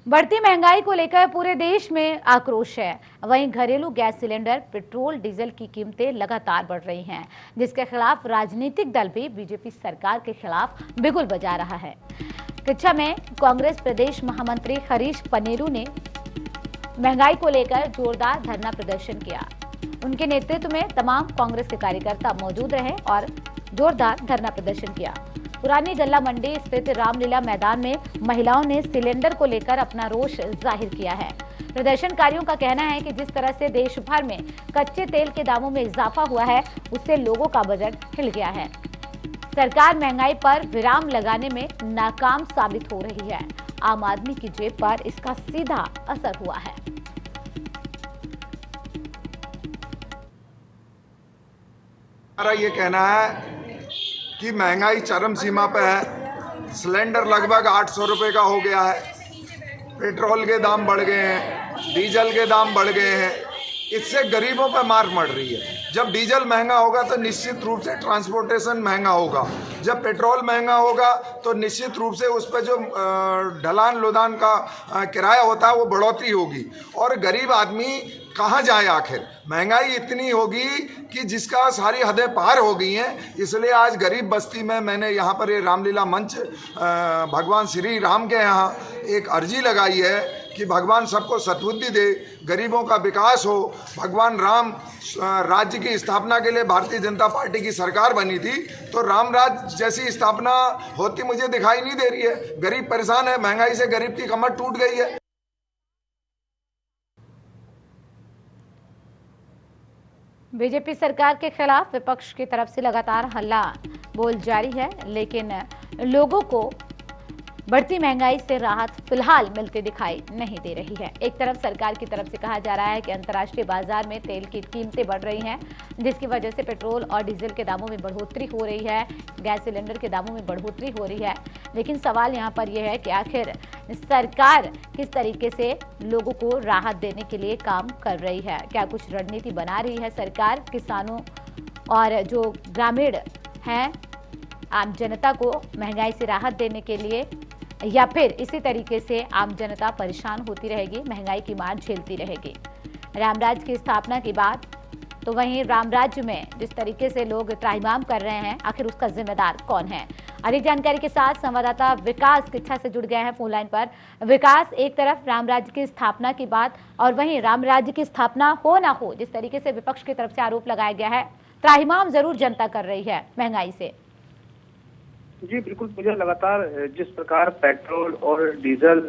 बढ़ती महंगाई को लेकर पूरे देश में आक्रोश है। वहीं घरेलू गैस सिलेंडर, पेट्रोल, डीजल की कीमतें लगातार बढ़ रही हैं, जिसके खिलाफ राजनीतिक दल भी बीजेपी सरकार के खिलाफ बिगुल बजा रहा है। कच्चा में कांग्रेस प्रदेश महामंत्री हरीश पनेरू ने महंगाई को लेकर जोरदार धरना प्रदर्शन किया। उनके नेतृत्व में तमाम कांग्रेस के कार्यकर्ता मौजूद रहे और जोरदार धरना प्रदर्शन किया। पुरानी गल्ला मंडी स्थित रामलीला मैदान में महिलाओं ने सिलेंडर को लेकर अपना रोष जाहिर किया है। प्रदर्शनकारियों का कहना है कि जिस तरह से देश भर में कच्चे तेल के दामों में इजाफा हुआ है, उससे लोगों का बजट हिल गया है। सरकार महंगाई पर विराम लगाने में नाकाम साबित हो रही है। आम आदमी की जेब पर इसका सीधा असर हुआ है। हमारा ये कहना है कि महंगाई चरम सीमा पे है। सिलेंडर लगभग 800 रुपये का हो गया है। पेट्रोल के दाम बढ़ गए हैं, डीजल के दाम बढ़ गए हैं। इससे गरीबों पर मार पड़ रही है। जब डीजल महंगा होगा तो निश्चित रूप से ट्रांसपोर्टेशन महंगा होगा। जब पेट्रोल महंगा होगा तो निश्चित रूप से उस पर जो ढलान लोदान का किराया होता है वो बढ़ोतरी होगी। और गरीब आदमी कहाँ जाए आखिर? महंगाई इतनी होगी कि जिसका सारी हदें पार हो गई हैं। इसलिए आज गरीब बस्ती में मैंने यहाँ पर ये रामलीला मंच भगवान श्री राम के यहाँ एक अर्जी लगाई है कि भगवान सबको सद्बुद्धि दे, गरीबों का विकास हो। भगवान राम राज्य की स्थापना के लिए भारतीय जनता पार्टी की सरकार बनी थी, तो राम राज्य जैसी स्थापना होती मुझे दिखाई नहीं दे रही है। गरीब परेशान है, महंगाई से गरीब की कमर टूट गई है। बीजेपी सरकार के खिलाफ विपक्ष की तरफ से लगातार हल्ला बोल जारी है, लेकिन लोगों को बढ़ती महंगाई से राहत फिलहाल मिलती दिखाई नहीं दे रही है। एक तरफ सरकार की तरफ से कहा जा रहा है कि अंतर्राष्ट्रीय बाजार में तेल की कीमतें बढ़ रही हैं, जिसकी वजह से पेट्रोल और डीजल के दामों में बढ़ोतरी हो रही है, गैस सिलेंडर के दामों में बढ़ोतरी हो रही है। लेकिन सवाल यहाँ पर यह है कि आखिर सरकार किस तरीके से लोगों को राहत देने के लिए काम कर रही है? क्या कुछ रणनीति बना रही है सरकार किसानों और जो ग्रामीण हैं, आम जनता को महंगाई से राहत देने के लिए, या फिर इसी तरीके से आम जनता परेशान होती रहेगी, महंगाई की मार झेलती रहेगी? रामराज्य की स्थापना के बाद तो वहीं रामराज्य में जिस तरीके से लोग त्राहिमाम कर रहे हैं, आखिर उसका जिम्मेदार कौन है? अधिक जानकारी के साथ संवाददाता विकास किच्छा से जुड़ गए हैं फोन लाइन पर। विकास, एक तरफ रामराज्य की स्थापना की बात और वहीं रामराज्य की स्थापना हो ना हो, जिस तरीके से विपक्ष की तरफ से आरोप लगाया गया है, त्राहिमाम जरूर जनता कर रही है महंगाई से। जी बिल्कुल, मुझे लगातार जिस प्रकार पेट्रोल और डीजल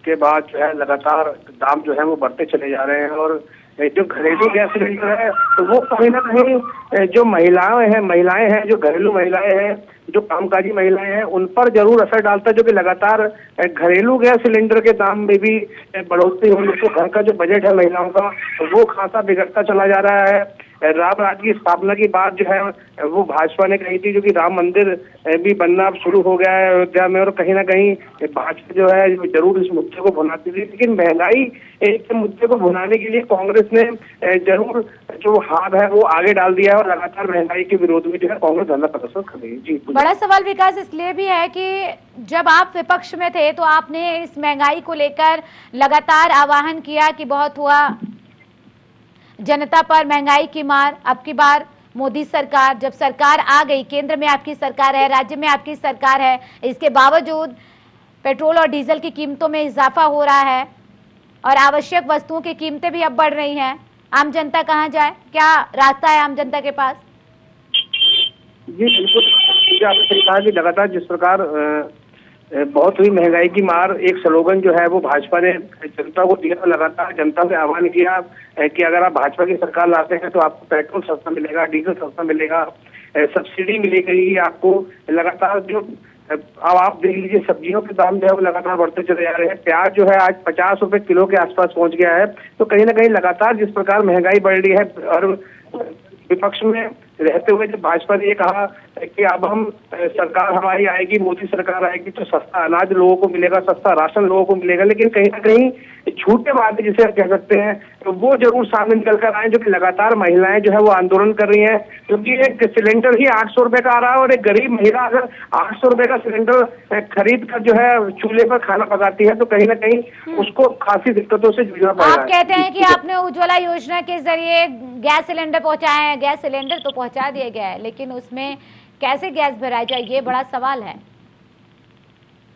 के बाद जो है लगातार दाम जो है वो बढ़ते चले जा रहे हैं, और जो घरेलू गैस सिलेंडर है तो वो कहीं ना कहीं जो महिलाएं हैं जो घरेलू महिलाएं हैं, जो कामकाजी महिलाएं हैं, उन पर जरूर असर डालता है, जो कि लगातार घरेलू गैस सिलेंडर के दाम में भी बढ़ोतरी होने से घर का जो बजट है महिलाओं का वो खासा बिगड़ता चला जा रहा है। राम राज्य की स्थापना की बात जो है वो भाजपा ने कही थी, जो कि राम मंदिर भी बनना शुरू हो गया है अयोध्या में, और कहीं ना कहीं भाजपा जो है जरूर इस मुद्दे को भुनाती थी। लेकिन महंगाई के मुद्दे को भुनाने के लिए कांग्रेस ने जरूर जो हाथ है वो आगे डाल दिया है, और लगातार महंगाई के विरोध में जो है कांग्रेस धरना प्रदर्शन कर रही है। जी, बड़ा सवाल विकास इसलिए भी है कि जब आप विपक्ष में थे तो आपने इस महंगाई को लेकर लगातार आह्वान किया कि बहुत हुआ जनता पर महंगाई की मार। अब की बार मोदी सरकार, जब सरकार आ गई, केंद्र में आपकी सरकार है, राज्य में आपकी सरकार है, इसके बावजूद पेट्रोल और डीजल की कीमतों में इजाफा हो रहा है और आवश्यक वस्तुओं की कीमतें भी अब बढ़ रही हैं। आम जनता कहाँ जाए? क्या रास्ता है आम जनता के पास? जी बिल्कुल, आपने सही कहा कि लगातार जिस प्रकार बहुत हुई महंगाई की मार, एक स्लोगन जो है वो भाजपा ने जनता को दिया, लगातार जनता से आह्वान किया कि अगर आप भाजपा की सरकार लाते हैं तो आपको पेट्रोल सस्ता मिलेगा, डीजल सस्ता मिलेगा, सब्सिडी मिलेगी आपको। लगातार जो अब आप देख लीजिए सब्जियों के दाम जो है वो लगातार बढ़ते चले जा रहे हैं। प्याज जो है आज 50 रुपए किलो के आसपास पहुंच गया है। तो कहीं ना कहीं लगातार जिस प्रकार महंगाई बढ़ रही है और विपक्ष में रहते हुए जब भाजपा ने ये कहा कि अब हम सरकार हमारी आएगी, मोदी सरकार आएगी तो सस्ता अनाज लोगों को मिलेगा, सस्ता राशन लोगों को मिलेगा, लेकिन कहीं ना कहीं झूठे वादे जिसे आप कह सकते हैं तो वो जरूर सामने निकल कर आए, जो कि लगातार महिलाएं जो है वो आंदोलन कर रही हैं, क्योंकि एक सिलेंडर ही 800 रुपए का आ रहा है और एक गरीब महिला अगर 800 रुपए का सिलेंडर खरीद कर जो है चूल्हे पर खाना पकाती है तो कहीं ना कहीं उसको काफी दिक्कतों से जूझना पड़ रहा है। आप कहते हैं कि आपने उज्ज्वला योजना के जरिए गैस सिलेंडर पहुंचाए हैं, गैस सिलेंडर तो पहुंचा दिया गया है, लेकिन उसमें कैसे गैस भराई जाए, ये बड़ा सवाल है।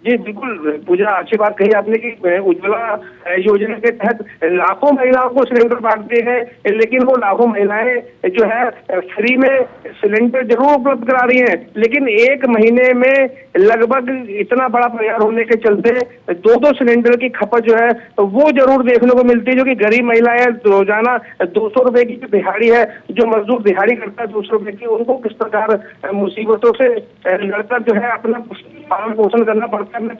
जी बिल्कुल पूजा, अच्छी बात कही आपने कि उज्ज्वला योजना के तहत लाखों महिलाओं को सिलेंडर बांट दिए गए, लेकिन वो लाखों महिलाएं जो है फ्री में सिलेंडर जरूर उपलब्ध करा रही हैं, लेकिन एक महीने में लगभग इतना बड़ा परिवार होने के चलते 2-2 सिलेंडर की खपत जो है तो वो जरूर देखने को मिलती है, जो कि गरीब महिलाएं रोजाना 200 रुपए की दिहाड़ी है, जो मजदूर दिहाड़ी करता है 200 रुपए की, उनको किस प्रकार मुसीबतों से लड़कर जो है अपना पालन पोषण करना पड़ता है, अपने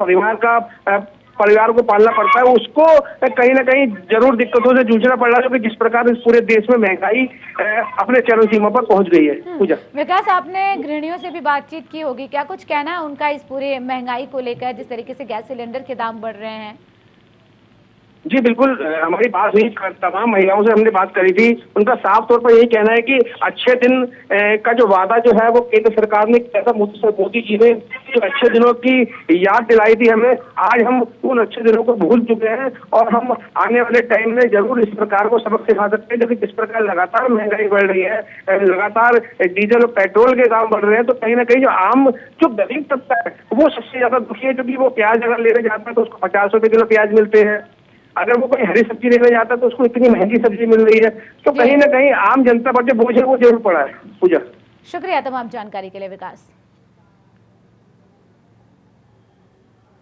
परिवार को पालना पड़ता है, उसको कहीं ना कहीं जरूर दिक्कतों से जूझना पड़ रहा है, क्योंकि जिस प्रकार इस पूरे देश में महंगाई अपने चरम सीमा पर पहुंच गई है। पूजा, विकास, आपने गृहिणियों से भी बातचीत की होगी, क्या कुछ कहना है उनका इस पूरे महंगाई को लेकर, जिस तरीके से गैस सिलेंडर के दाम बढ़ रहे हैं? जी बिल्कुल, हमारी बात हुई, तमाम महिलाओं से हमने बात करी थी, उनका साफ तौर पर यही कहना है कि अच्छे दिन का जो वादा जो है वो केंद्र सरकार ने किया था, मोदी जी ने जो अच्छे दिनों की याद दिलाई थी हमें, आज हम उन अच्छे दिनों को भूल चुके हैं और हम आने वाले टाइम में जरूर इस प्रकार को सबक सिखा सकते हैं, क्योंकि जिस प्रकार लगातार महंगाई बढ़ रही है, लगातार डीजल और पेट्रोल के दाम बढ़ रहे हैं, तो कहीं ना कहीं जो आम जो गरीब तबका है वो सबसे ज्यादा दुखी है, क्योंकि वो प्याज अगर लेने जाता है तो उसको 50 रुपए किलो प्याज मिलते हैं, अगर वो कोई हरी सब्जी लेने जाता है तो उसको इतनी महंगी सब्जी मिल रही है, तो कहीं ना कहीं आम जनता पर जो बोझ है वो जरूर पड़ा है। पूजा, शुक्रिया तमाम जानकारी के लिए विकास।